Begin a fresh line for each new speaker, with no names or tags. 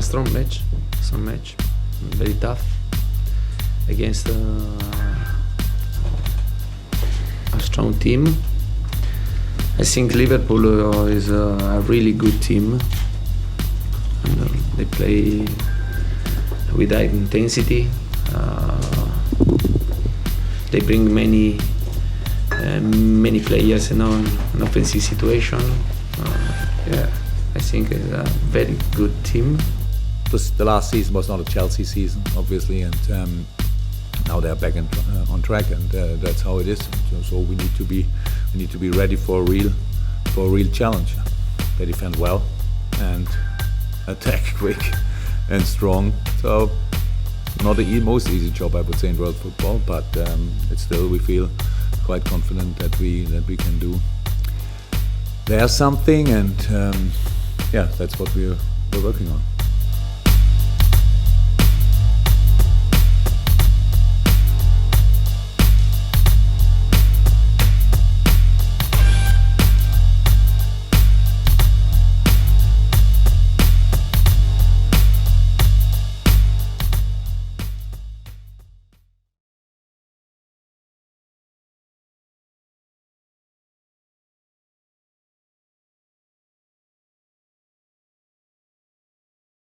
strong match, very tough against a strong team. I think Liverpool is a really good team. And, they play with high intensity. They bring many players in an offensive situation. I think it's a very good team.
The last season was not a Chelsea season, obviously, and now they're back on track, and that's how it is. So we need to be ready for a real challenge. They defend well and attack quick and strong. So not the most easy job, I would say, in world football, but it's still, we feel quite confident that we can do there something, and that's what we're working on.